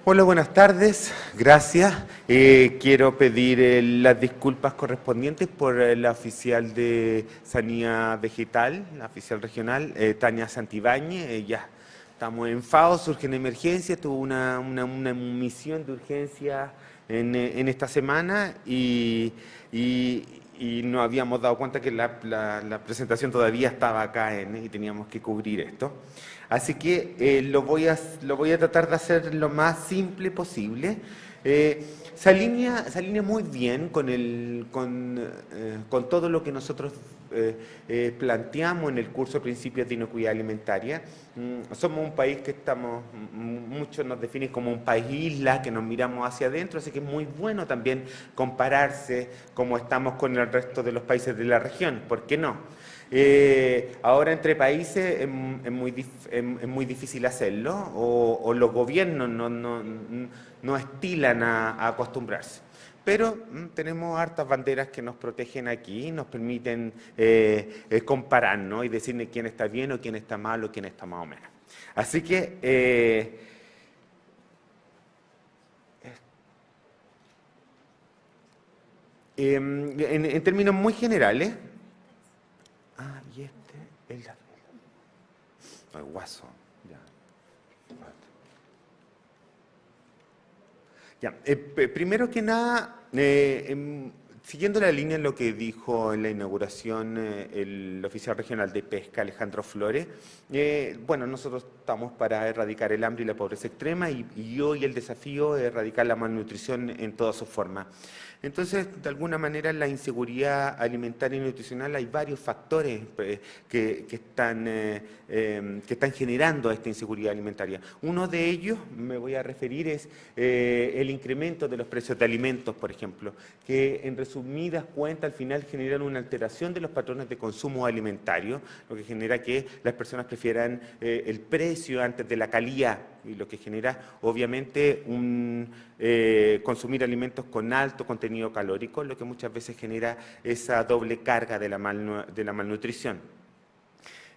Hola, buenas tardes. Gracias. Quiero pedir las disculpas correspondientes por la oficial de Sanidad Vegetal, la oficial regional, Tania Santibáñez. Ya estamos en FAO, surge en emergencia, tuvo una misión de urgencia en esta semana y nos habíamos dado cuenta que la presentación todavía estaba acá y teníamos que cubrir esto. Así que lo voy a tratar de hacer lo más simple posible. Se alinea muy bien con todo lo que nosotros planteamos en el curso Principios de Inocuidad Alimentaria. Somos un país que muchos nos definen como un país isla, que nos miramos hacia adentro, así que es muy bueno también compararse como estamos con el resto de los países de la región, ¿por qué no? Ahora entre países es muy difícil hacerlo o los gobiernos no estilan a acostumbrarse. Pero tenemos hartas banderas que nos protegen aquí, nos permiten compararnos y decirle quién está bien o quién está mal o quién está más o menos. Así que en términos muy generales, y este, el guaso, ya. Primero que nada, siguiendo la línea en lo que dijo en la inauguración el oficial regional de pesca, Alejandro Flores, bueno, nosotros estamos para erradicar el hambre y la pobreza extrema y hoy el desafío es erradicar la malnutrición en todas sus formas. Entonces, de alguna manera, en la inseguridad alimentaria y nutricional hay varios factores que están generando esta inseguridad alimentaria. Uno de ellos, me voy a referir, es el incremento de los precios de alimentos, por ejemplo, que en resumidas cuentas al final generan una alteración de los patrones de consumo alimentario, lo que genera que las personas prefieran el precio antes de la calidad, y lo que genera obviamente consumir alimentos con alto contenido calórico, lo que muchas veces genera esa doble carga de la malnutrición.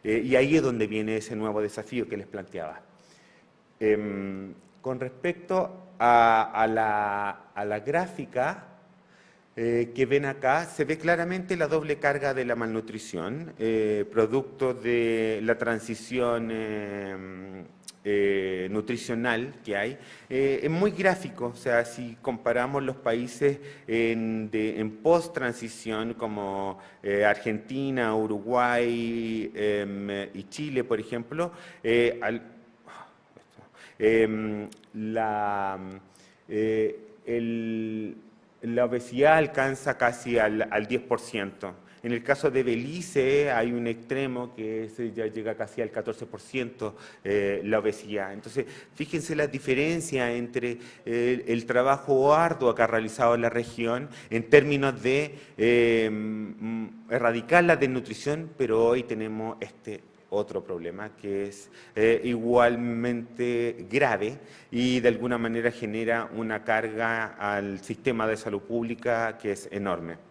Y ahí es donde viene ese nuevo desafío que les planteaba. Con respecto a la gráfica que ven acá, se ve claramente la doble carga de la malnutrición, producto de la transición nutricional que hay. Es muy gráfico, o sea, si comparamos los países en post-transición como Argentina, Uruguay y Chile, por ejemplo, la obesidad alcanza casi al 10%. En el caso de Belice hay un extremo que ya llega casi al 14% la obesidad. Entonces, fíjense la diferencia entre el trabajo arduo que ha realizado la región en términos de erradicar la desnutrición, pero hoy tenemos otro problema que es igualmente grave y de alguna manera genera una carga al sistema de salud pública que es enorme.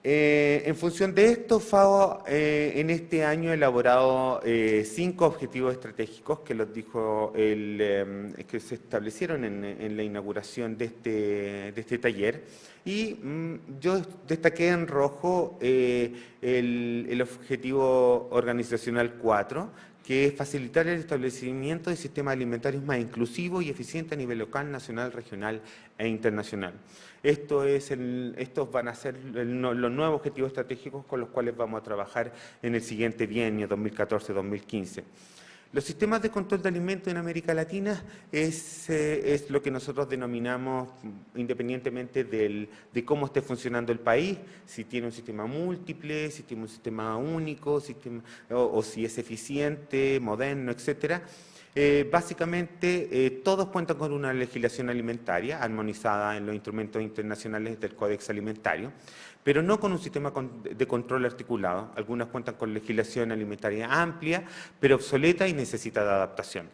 En función de esto, FAO en este año ha elaborado 5 objetivos estratégicos que los dijo que se establecieron en la inauguración de este taller. Y yo destaqué en rojo el objetivo organizacional 4, que es facilitar el establecimiento de sistemas alimentarios más inclusivos y eficientes a nivel local, nacional, regional e internacional. Estos van a ser los nuevos objetivos estratégicos con los cuales vamos a trabajar en el siguiente bienio, 2014-2015. Los sistemas de control de alimentos en América Latina es lo que nosotros denominamos, independientemente de cómo esté funcionando el país, si tiene un sistema múltiple, si tiene un sistema único, o si es eficiente, moderno, etcétera. Básicamente, todos cuentan con una legislación alimentaria armonizada en los instrumentos internacionales del Códex Alimentario, pero no con un sistema de control articulado. Algunas cuentan con legislación alimentaria amplia, pero obsoleta y necesita de adaptación.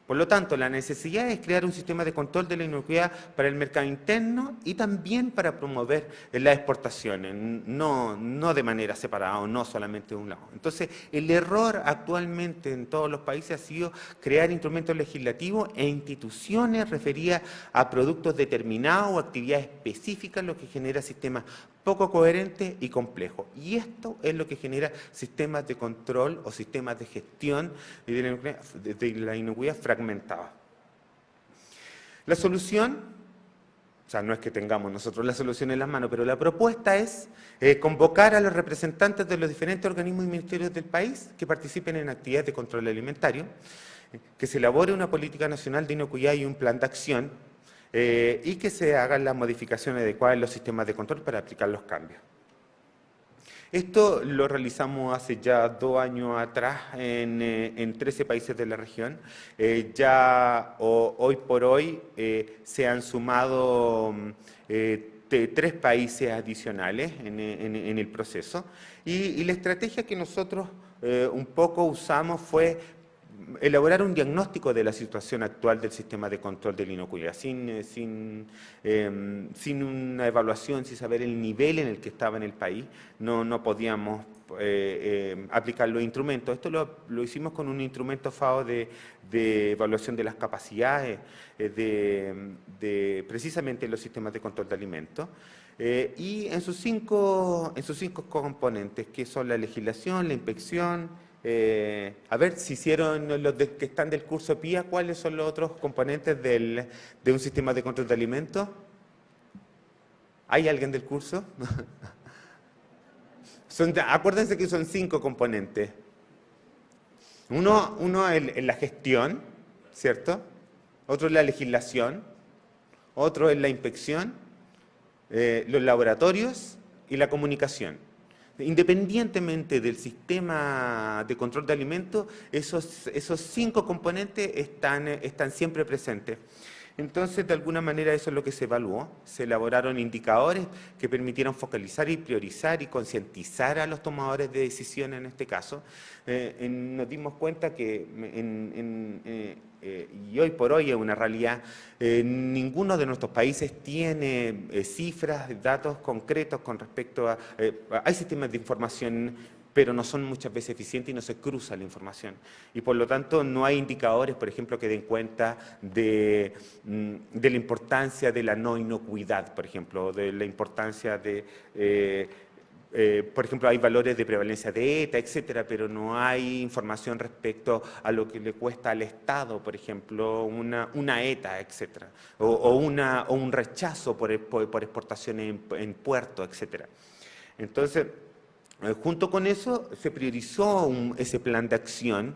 Por lo tanto, la necesidad es crear un sistema de control de la inocuidad para el mercado interno y también para promover las exportaciones, no de manera separada o no solamente de un lado. Entonces, el error actualmente en todos los países ha sido crear instrumentos legislativos e instituciones referidas a productos determinados o actividades específicas, lo que genera sistemas poco coherentes y complejos. Y esto es lo que genera sistemas de control o sistemas de gestión de la inocuidad fragmentados. La solución, o sea, no es que tengamos nosotros la solución en las manos, pero la propuesta es convocar a los representantes de los diferentes organismos y ministerios del país que participen en actividades de control alimentario, que se elabore una política nacional de inocuidad y un plan de acción, y que se hagan las modificaciones adecuadas en los sistemas de control para aplicar los cambios. Esto lo realizamos hace ya 2 años atrás en 13 países de la región. Hoy por hoy se han sumado 3 países adicionales en el proceso. Y la estrategia que nosotros un poco usamos fue elaborar un diagnóstico de la situación actual del sistema de control de la inocuidad, sin una evaluación, sin saber el nivel en el que estaba en el país, no podíamos aplicar los instrumentos. Esto lo hicimos con un instrumento FAO de evaluación de las capacidades precisamente en los sistemas de control de alimentos. Y en sus cinco componentes, que son la legislación, la inspección. A ver, si hicieron los que están del curso PIA, ¿cuáles son los otros componentes de un sistema de control de alimentos? ¿Hay alguien del curso? Acuérdense que son 5 componentes. Uno es la gestión, ¿cierto? Otro es la legislación, otro es la inspección, los laboratorios y la comunicación. Independientemente del sistema de control de alimentos, esos 5 componentes están siempre presentes. Entonces, de alguna manera, eso es lo que se evaluó. Se elaboraron indicadores que permitieron focalizar y priorizar y concientizar a los tomadores de decisiones en este caso. Nos dimos cuenta que, y hoy por hoy es una realidad, ninguno de nuestros países tiene cifras, datos concretos con respecto a... hay sistemas de información, pero no son muchas veces eficientes y no se cruza la información. Y por lo tanto no hay indicadores, por ejemplo, que den cuenta de la importancia de la no inocuidad, por ejemplo, de la importancia de... por ejemplo, hay valores de prevalencia de ETA, etcétera, pero no hay información respecto a lo que le cuesta al Estado, por ejemplo, una ETA, etcétera, o un rechazo por exportaciones en puerto, etcétera. Entonces, junto con eso, se priorizó ese plan de acción,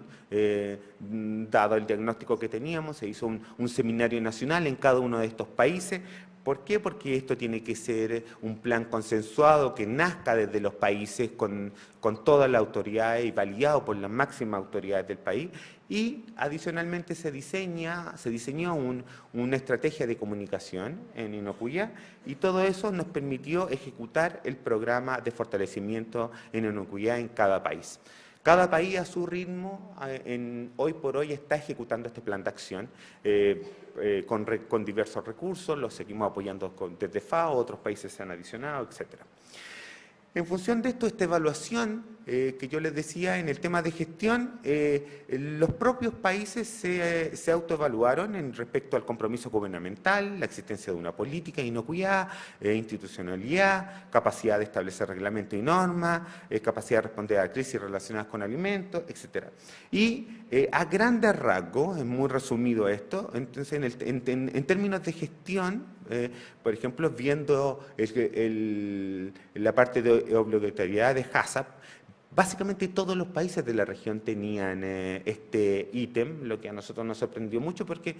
dado el diagnóstico que teníamos, se hizo un seminario nacional en cada uno de estos países. ¿Por qué? Porque esto tiene que ser un plan consensuado que nazca desde los países con todas las autoridades y validado por las máximas autoridades del país. Y adicionalmente se diseñó una estrategia de comunicación en Inocuidad y todo eso nos permitió ejecutar el programa de fortalecimiento en Inocuidad en cada país. Cada país a su ritmo, hoy por hoy está ejecutando este plan de acción con diversos recursos, los seguimos apoyando desde FAO, otros países se han adicionado, etcétera. En función de esto, esta evaluación que yo les decía en el tema de gestión, los propios países se autoevaluaron en respecto al compromiso gubernamental, la existencia de una política de inocuidad, institucionalidad, capacidad de establecer reglamentos y normas, capacidad de responder a crisis relacionadas con alimentos, etc. Y a grandes rasgos, es muy resumido esto, entonces en términos de gestión, por ejemplo, viendo la parte de obligatoriedad de HACCP, básicamente todos los países de la región tenían este ítem, lo que a nosotros nos sorprendió mucho porque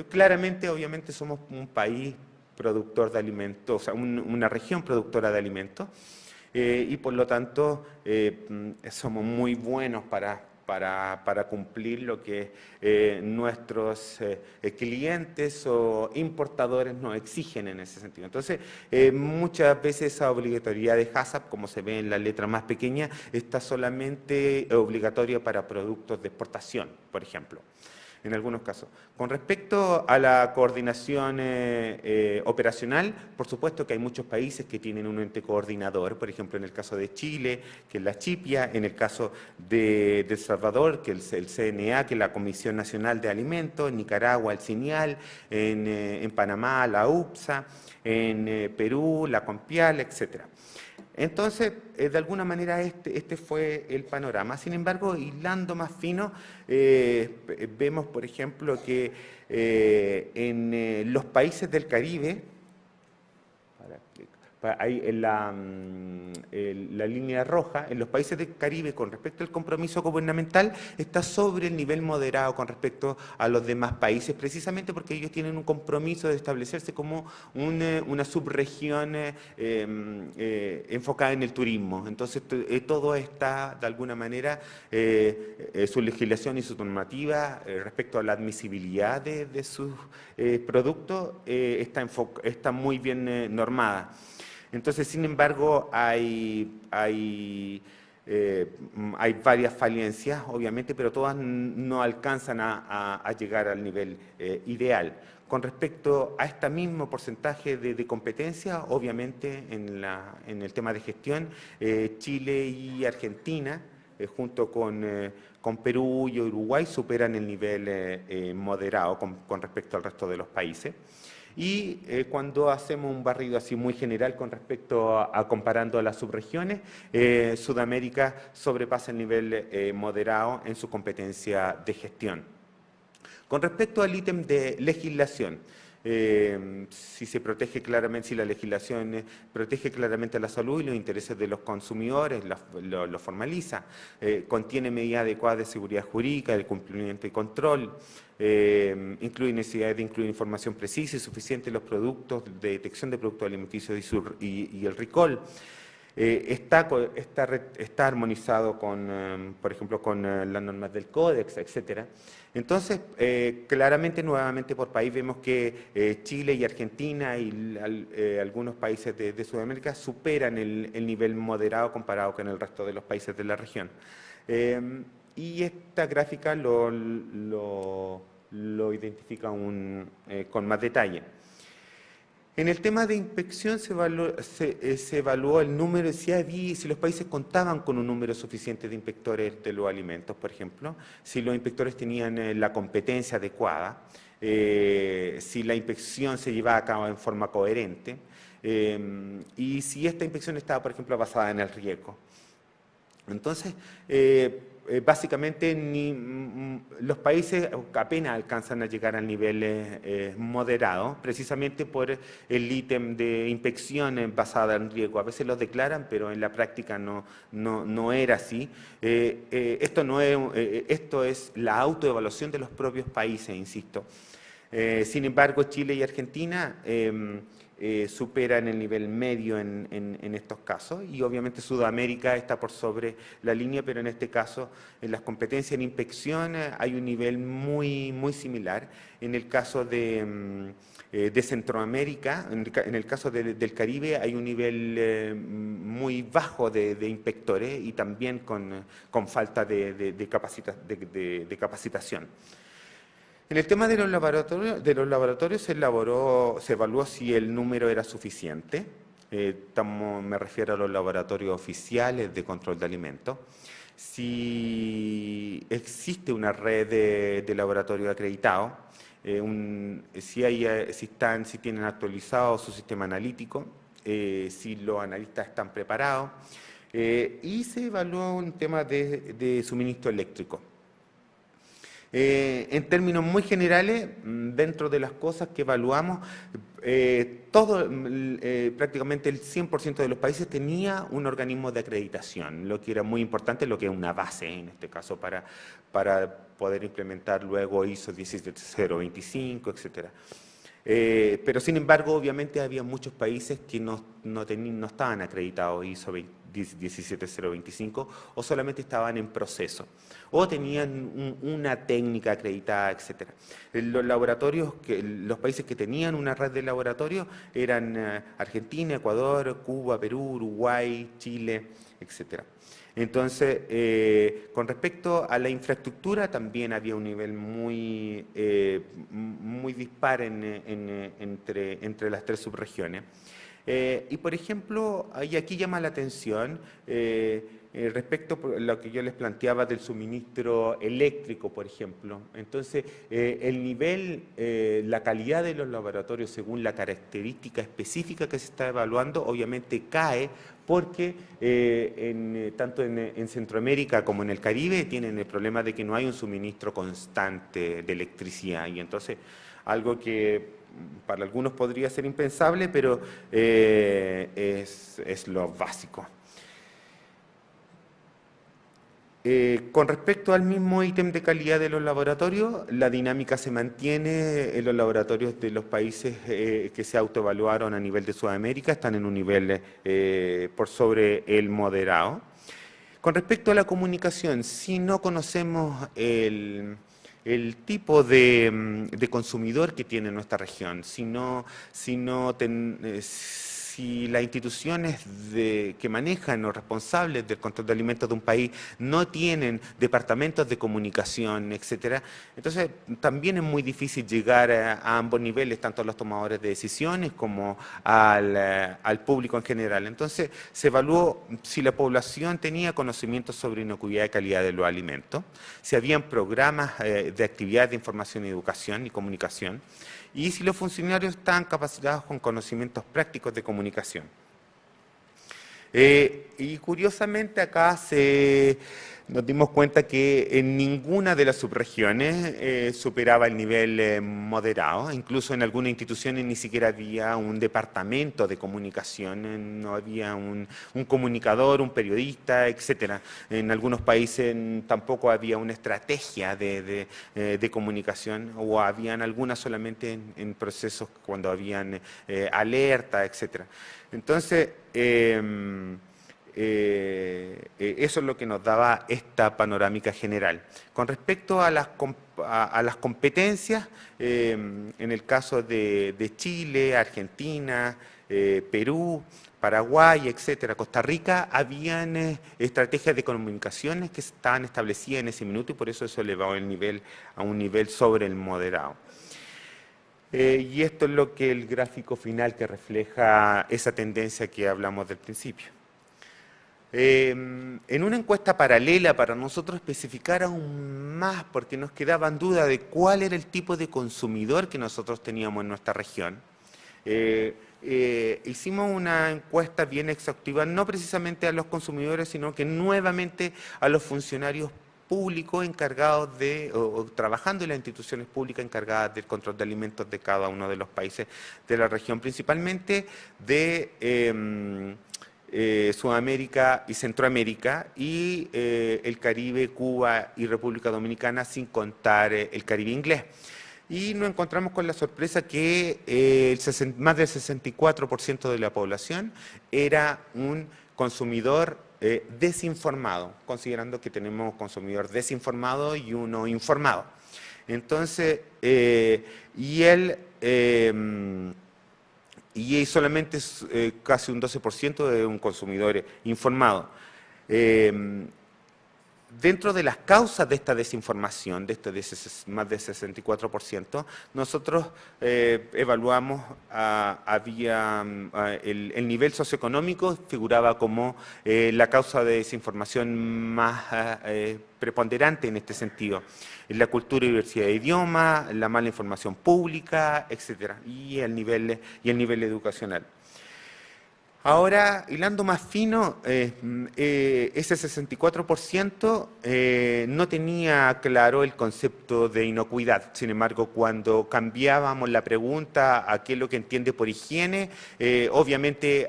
claramente, obviamente, somos un país productor de alimentos, o sea, una región productora de alimentos, y por lo tanto somos muy buenos para cumplir lo que nuestros clientes o importadores nos exigen en ese sentido. Entonces, muchas veces esa obligatoriedad de HACCP, como se ve en la letra más pequeña, está solamente obligatoria para productos de exportación, por ejemplo. en algunos casos. Con respecto a la coordinación operacional, por supuesto que hay muchos países que tienen un ente coordinador, por ejemplo, en el caso de Chile, que es la CHIPIA, en el caso de El Salvador, que es el CNA, que es la Comisión Nacional de Alimentos, en Nicaragua, el CINIAL, en Panamá, la UPSA, en Perú, la COMPIAL, etcétera. Entonces, de alguna manera este fue el panorama. Sin embargo, hilando más fino, vemos, por ejemplo, que en los países del Caribe, ahí en la línea roja, en los países del Caribe con respecto al compromiso gubernamental está sobre el nivel moderado con respecto a los demás países, precisamente porque ellos tienen un compromiso de establecerse como una subregión enfocada en el turismo. Entonces todo está de alguna manera, su legislación y su normativa respecto a la admisibilidad de sus productos está muy bien normada. Entonces, sin embargo, hay varias falencias, obviamente, pero todas no alcanzan a llegar al nivel ideal. Con respecto a este mismo porcentaje de competencia, obviamente, en el tema de gestión, Chile y Argentina, junto con Perú y Uruguay, superan el nivel moderado con respecto al resto de los países. Y cuando hacemos un barrido así muy general con respecto a comparando a las subregiones, Sudamérica sobrepasa el nivel moderado en su competencia de gestión. Con respecto al ítem de legislación, si se protege claramente, si la legislación protege claramente la salud y los intereses de los consumidores, lo formaliza, contiene medidas adecuadas de seguridad jurídica, de cumplimiento y control, incluye necesidades de incluir información precisa y suficiente en los productos de detección de productos alimenticios y el recall. Está armonizado por ejemplo, con las normas del Códex, etcétera. Entonces, claramente, nuevamente por país, vemos que Chile y Argentina y algunos países de Sudamérica superan el nivel moderado comparado con el resto de los países de la región. Y esta gráfica lo identifica con más detalle. En el tema de inspección se evaluó el número, si los países contaban con un número suficiente de inspectores de los alimentos, por ejemplo, si los inspectores tenían la competencia adecuada, si la inspección se llevaba a cabo en forma coherente, y si esta inspección estaba, por ejemplo, basada en el riesgo. Entonces, básicamente los países apenas alcanzan a llegar al nivel moderado, precisamente por el ítem de inspección basada en riesgo. A veces los declaran, pero en la práctica no era así. Esto es la autoevaluación de los propios países, insisto. Sin embargo, Chile y Argentina superan el nivel medio en estos casos, y obviamente Sudamérica está por sobre la línea, pero en este caso en las competencias en inspección hay un nivel muy similar. En el caso de Centroamérica, en el caso del Caribe, hay un nivel muy bajo de inspectores y también con falta de capacitación. En el tema de los laboratorios se evaluó si el número era suficiente. Me refiero a los laboratorios oficiales de control de alimentos. Si existe una red de laboratorios acreditados, si tienen actualizado su sistema analítico, si los analistas están preparados, y se evaluó un tema de suministro eléctrico. En términos muy generales, dentro de las cosas que evaluamos, prácticamente el 100% de los países tenía un organismo de acreditación, lo que era muy importante, lo que es una base en este caso para poder implementar luego ISO 17025, etcétera. Pero sin embargo, obviamente había muchos países que no estaban acreditados ISO 17025, o solamente estaban en proceso, o tenían una técnica acreditada, etcétera. Los países que tenían una red de laboratorios eran Argentina, Ecuador, Cuba, Perú, Uruguay, Chile, etcétera. Entonces, con respecto a la infraestructura, también había un nivel muy dispar entre las tres subregiones. Y, por ejemplo, y aquí llama la atención respecto a lo que yo les planteaba del suministro eléctrico, por ejemplo. Entonces, el nivel, la calidad de los laboratorios según la característica específica que se está evaluando, obviamente cae porque tanto en Centroamérica como en el Caribe tienen el problema de que no hay un suministro constante de electricidad, y entonces algo que para algunos podría ser impensable, pero es lo básico. Con respecto al mismo ítem de calidad de los laboratorios, la dinámica se mantiene en los laboratorios de los países que se autoevaluaron a nivel de Sudamérica, están en un nivel por sobre el moderado. Con respecto a la comunicación, si no conocemos el tipo de consumidor que tiene nuestra región, si las instituciones que manejan o responsables del control de alimentos de un país no tienen departamentos de comunicación, etcétera, entonces también es muy difícil llegar a ambos niveles, tanto a los tomadores de decisiones como al público en general. Entonces se evaluó si la población tenía conocimiento sobre inocuidad y calidad de los alimentos, si habían programas de actividades de información y educación y comunicación, y si los funcionarios estaban capacitados con conocimientos prácticos de comunicación. Y curiosamente acá nos dimos cuenta que en ninguna de las subregiones superaba el nivel moderado, incluso en algunas instituciones ni siquiera había un departamento de comunicación, no había un comunicador, un periodista, etcétera. En algunos países tampoco había una estrategia de comunicación, o habían algunas solamente en procesos cuando habían alerta, etcétera. Entonces, eso es lo que nos daba esta panorámica general. Con respecto a las competencias, en el caso de Chile, Argentina, Perú, Paraguay, etcétera, Costa Rica, habían estrategias de comunicaciones que estaban establecidas en ese minuto, y por eso elevó el nivel a un nivel sobre el moderado. Y esto es lo que el gráfico final que refleja esa tendencia que hablamos del principio. En una encuesta paralela para nosotros especificar aún más, porque nos quedaban dudas de cuál era el tipo de consumidor que nosotros teníamos en nuestra región, hicimos una encuesta bien exhaustiva, no precisamente a los consumidores, sino que nuevamente a los funcionarios públicos encargados o trabajando en las instituciones públicas encargadas del control de alimentos de cada uno de los países de la región, principalmente de Sudamérica y Centroamérica, y el Caribe, Cuba y República Dominicana, sin contar el Caribe inglés. Y nos encontramos con la sorpresa que más del 64% de la población era un consumidor desinformado, considerando que tenemos consumidor desinformado y uno informado. Entonces, y solamente casi un 12% de un consumidor informado. Dentro de las causas de esta desinformación, de más del 64%, nosotros evaluamos, el nivel socioeconómico figuraba como la causa de desinformación más preponderante en este sentido. La cultura y diversidad de idioma, la mala información pública, etcétera, y el nivel educacional. Ahora, hilando más fino, ese 64% no tenía claro el concepto de inocuidad. Sin embargo, cuando cambiábamos la pregunta a qué es lo que entiende por higiene, obviamente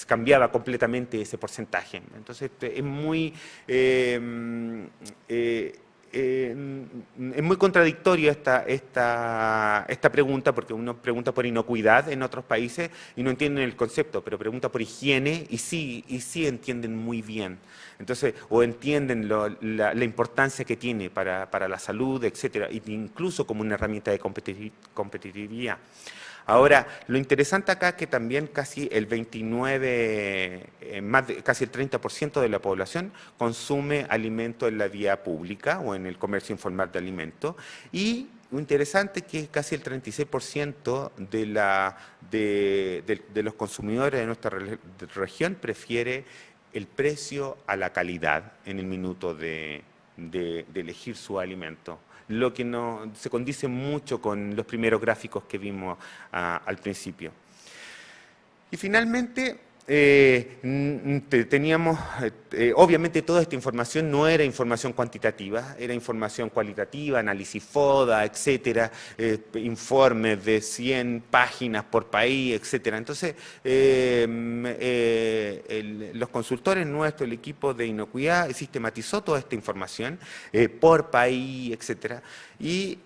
cambiaba completamente ese porcentaje. Entonces, es muy es muy contradictorio esta pregunta, porque uno pregunta por inocuidad en otros países y no entienden el concepto, pero pregunta por higiene y sí entienden muy bien. Entonces, o entienden la importancia que tiene para la salud, etcétera, incluso como una herramienta de competitividad. Ahora, lo interesante acá es que también casi el 29, casi el 30% de la población consume alimentos en la vía pública o en el comercio informal de alimentos. Y lo interesante es que casi el 36% de los consumidores de nuestra región prefiere el precio a la calidad en el minuto de elegir su alimento, lo que no se condice mucho con los primeros gráficos que vimos al principio. Y finalmente, teníamos, obviamente toda esta información no era información cuantitativa, era información cualitativa, análisis FODA, etcétera, informes de 100 páginas por país, etcétera. Entonces, los consultores nuestros, el equipo de inocuidad, sistematizó toda esta información por país, etcétera. Y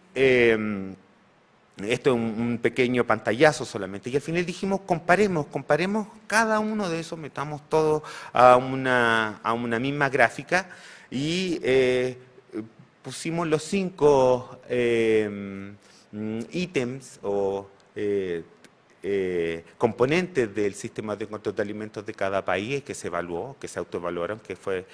esto es un pequeño pantallazo solamente. Y al final dijimos, comparemos cada uno de esos, metamos todo a una misma gráfica y pusimos los 5 ítems o componentes del sistema de control de alimentos de cada país que se evaluó, que se autoevaluaron, que fue...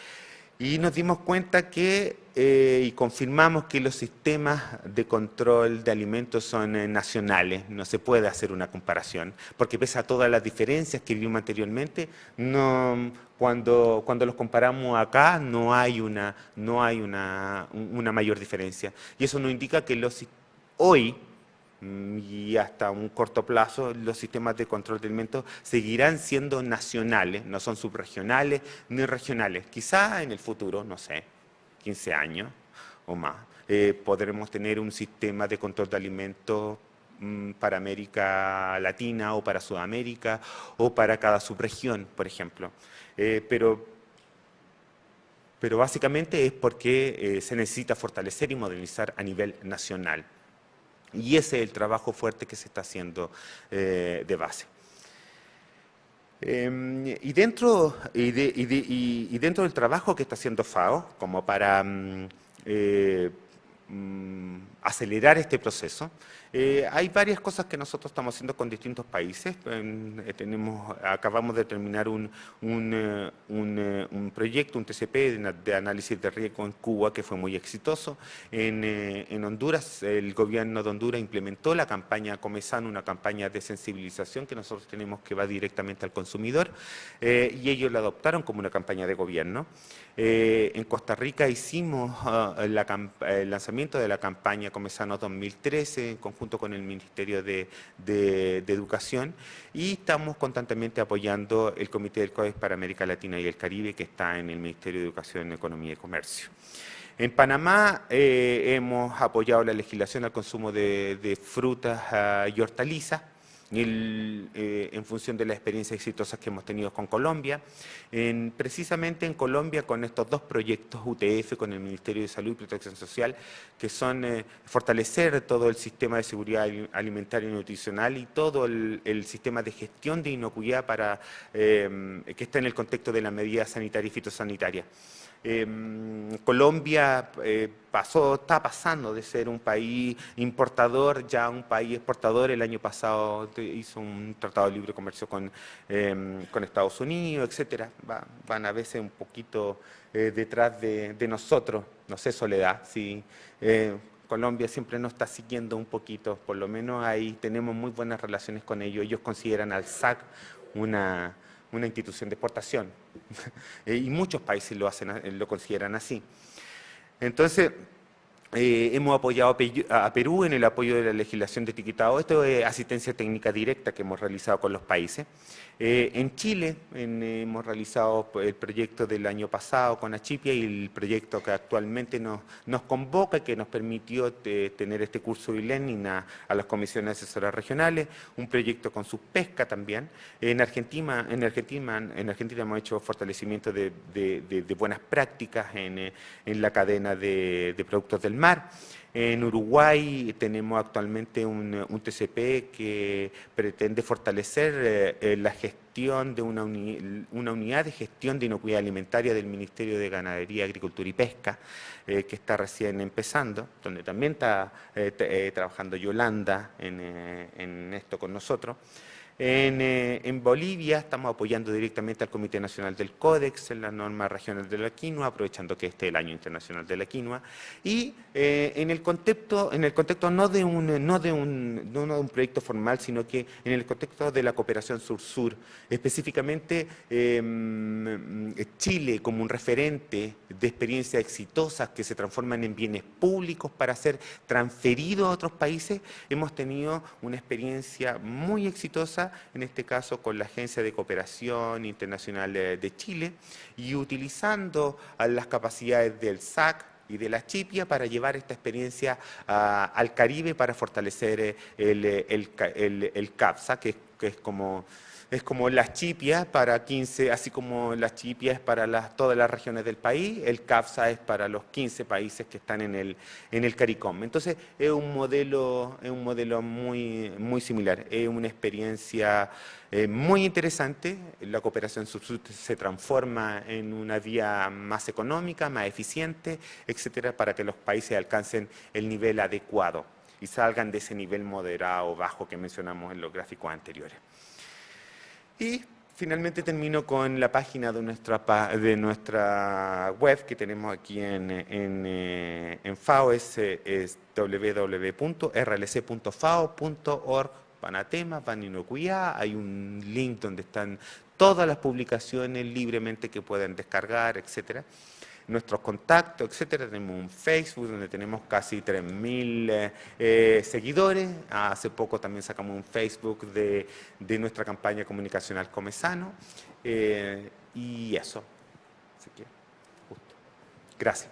Y nos dimos cuenta que, y confirmamos que los sistemas de control de alimentos son nacionales, no se puede hacer una comparación, porque pese a todas las diferencias que vimos anteriormente, cuando los comparamos acá no hay una mayor diferencia. Y eso nos indica que hoy, y hasta un corto plazo, los sistemas de control de alimentos seguirán siendo nacionales, no son subregionales ni regionales. Quizá en el futuro, no sé, 15 años o más, podremos tener un sistema de control de alimentos para América Latina o para Sudamérica o para cada subregión, por ejemplo. Pero básicamente es porque se necesita fortalecer y modernizar a nivel nacional. Y ese es el trabajo fuerte que se está haciendo de base. Y dentro del trabajo que está haciendo FAO, como para acelerar este proceso, hay varias cosas que nosotros estamos haciendo con distintos países. Acabamos de terminar un proyecto, un TCP de análisis de riesgo en Cuba, que fue muy exitoso. En Honduras, el gobierno de Honduras implementó la campaña Comezán, una campaña de sensibilización que nosotros tenemos que va directamente al consumidor, y ellos la adoptaron como una campaña de gobierno. En Costa Rica hicimos el lanzamiento de la campaña Comezano 2013 en conjunto con el Ministerio de Educación, y estamos constantemente apoyando el Comité del CODES para América Latina y el Caribe, que está en el Ministerio de Educación, Economía y Comercio. En Panamá hemos apoyado la legislación al consumo de frutas y hortalizas, en función de las experiencias exitosas que hemos tenido con Colombia. Precisamente en Colombia, con estos dos proyectos UTF, con el Ministerio de Salud y Protección Social, que son fortalecer todo el sistema de seguridad alimentaria y nutricional y todo el sistema de gestión de inocuidad que está en el contexto de las medidas sanitarias y fitosanitarias. Colombia está pasando de ser un país importador ya a un país exportador. El año pasado hizo un tratado de libre comercio con Estados Unidos, etcétera. Van a veces un poquito detrás de nosotros, no sé, Soledad, sí. Colombia siempre nos está siguiendo un poquito, por lo menos ahí tenemos muy buenas relaciones con ellos. Ellos consideran al SAC una institución de exportación y muchos países lo consideran así. Entonces, hemos apoyado a Perú en el apoyo de la legislación de etiquetado. Esto es asistencia técnica directa que hemos realizado con los países. En Chile hemos realizado el proyecto del año pasado con Achipia y el proyecto que actualmente nos convoca, que nos permitió tener este curso de e-learning a las comisiones asesoras regionales, un proyecto con Subpesca también. En Argentina hemos hecho fortalecimiento de buenas prácticas en la cadena de productos del mar. En Uruguay tenemos actualmente un TCP que pretende fortalecer la gestión de una unidad de gestión de inocuidad alimentaria del Ministerio de Ganadería, Agricultura y Pesca, que está recién empezando, donde también está trabajando Yolanda en esto con nosotros. En Bolivia estamos apoyando directamente al Comité Nacional del Códex en la norma regional de la quinoa, aprovechando que este es el Año Internacional de la Quinoa, y en el contexto no de un proyecto formal, sino que en el contexto de la cooperación sur-sur, específicamente Chile como un referente de experiencias exitosas que se transforman en bienes públicos para ser transferidos a otros países, hemos tenido una experiencia muy exitosa, en este caso con la Agencia de Cooperación Internacional de Chile, y utilizando las capacidades del SAC y de la Achipia para llevar esta experiencia al Caribe para fortalecer el CAPSA, que es como la Achipia para 15, así como la Achipia es para todas las regiones del país, el CAPSA es para los 15 países que están en el CARICOM. Entonces es un modelo muy, muy similar, es una experiencia muy interesante. La cooperación sur-sur se transforma en una vía más económica, más eficiente, etcétera, para que los países alcancen el nivel adecuado y salgan de ese nivel moderado o bajo que mencionamos en los gráficos anteriores. Y finalmente termino con la página de nuestra web que tenemos aquí en FAO, es www.rlc.fao.org. Van a temas, van a inocuidad, hay un link donde están todas las publicaciones libremente que pueden descargar, etcétera. Nuestros contactos, etcétera. Tenemos un Facebook donde tenemos casi 3.000 seguidores. Hace poco también sacamos un Facebook de nuestra campaña comunicacional Comesano. Y eso. Así que, justo. Gracias.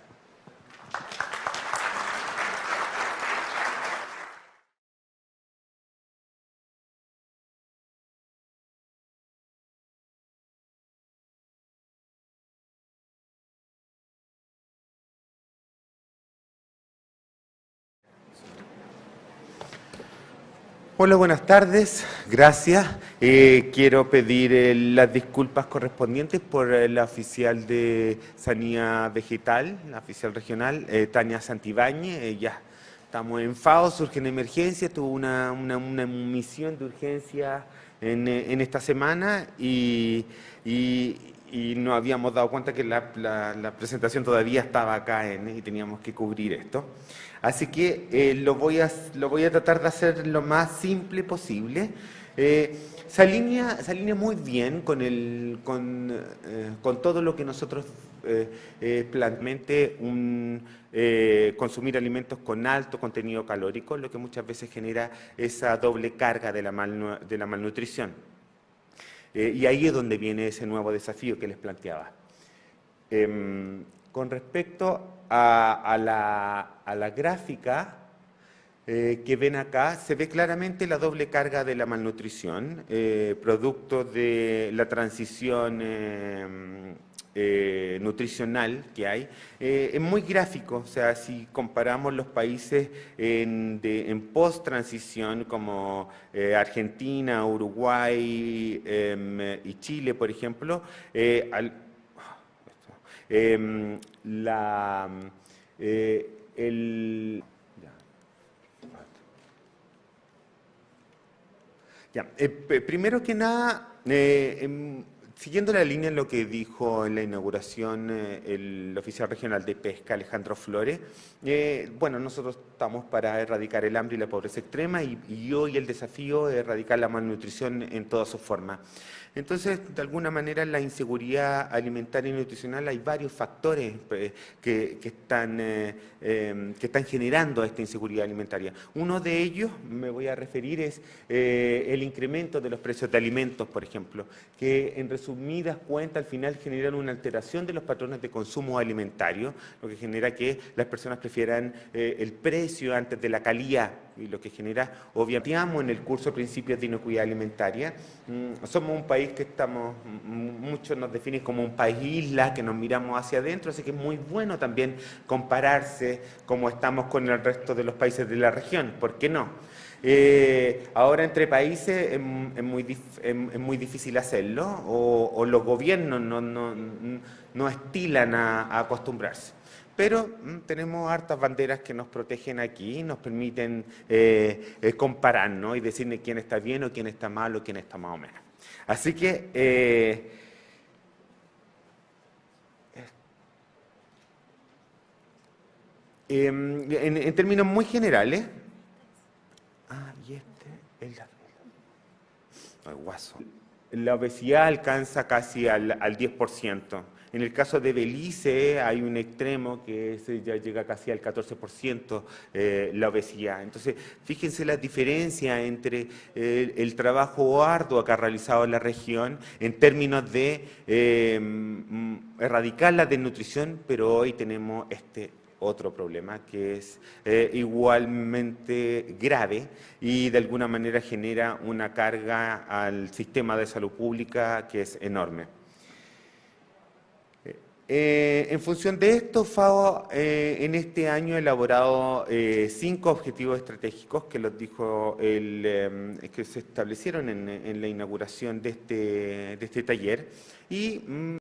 Hola, buenas tardes, gracias. Quiero pedir las disculpas correspondientes por la oficial de Sanidad Vegetal, la oficial regional, Tania Santibáñez. Ya estamos en FAO, surge en emergencia, tuvo una misión de urgencia en esta semana y nos habíamos dado cuenta que la presentación todavía estaba acá y teníamos que cubrir esto. Así que lo voy a tratar de hacer lo más simple posible. Se alinea muy bien con todo lo que nosotros planteamos, consumir alimentos con alto contenido calórico, lo que muchas veces genera esa doble carga de la malnutrición. Y ahí es donde viene ese nuevo desafío que les planteaba. Con respecto a la gráfica que ven acá, se ve claramente la doble carga de la malnutrición, producto de la transición nutricional que hay. Es muy gráfico, o sea, si comparamos los países en post-transición como Argentina, Uruguay y Chile, por ejemplo, primero que nada, siguiendo la línea en lo que dijo en la inauguración el oficial regional de pesca, Alejandro Flores, bueno, nosotros estamos para erradicar el hambre y la pobreza extrema y hoy el desafío es erradicar la malnutrición en todas sus formas. Entonces, de alguna manera, en la inseguridad alimentaria y nutricional hay varios factores que están generando esta inseguridad alimentaria. Uno de ellos, me voy a referir, es el incremento de los precios de alimentos, por ejemplo, que en resumidas cuentas al final generan una alteración de los patrones de consumo alimentario, lo que genera que las personas prefieran el precio antes de la calidad, y lo que genera, obviamente, en el curso Principios de Inocuidad Alimentaria. Somos un país que muchos nos definen como un país isla, que nos miramos hacia adentro, así que es muy bueno también compararse como estamos con el resto de los países de la región, ¿por qué no? Ahora entre países es muy difícil hacerlo, o los gobiernos no estilan a acostumbrarse. Pero tenemos hartas banderas que nos protegen aquí, nos permiten compararnos y decirle quién está bien o quién está mal o quién está más o menos. Así que en términos muy generales, la obesidad alcanza casi al 10%. En el caso de Belice hay un extremo que ya llega casi al 14% la obesidad. Entonces, fíjense la diferencia entre el trabajo arduo que ha realizado la región en términos de erradicar la desnutrición, pero hoy tenemos otro problema que es igualmente grave y de alguna manera genera una carga al sistema de salud pública que es enorme. En función de esto, FAO en este año ha elaborado 5 objetivos estratégicos que los dijo que se establecieron en la inauguración de este taller y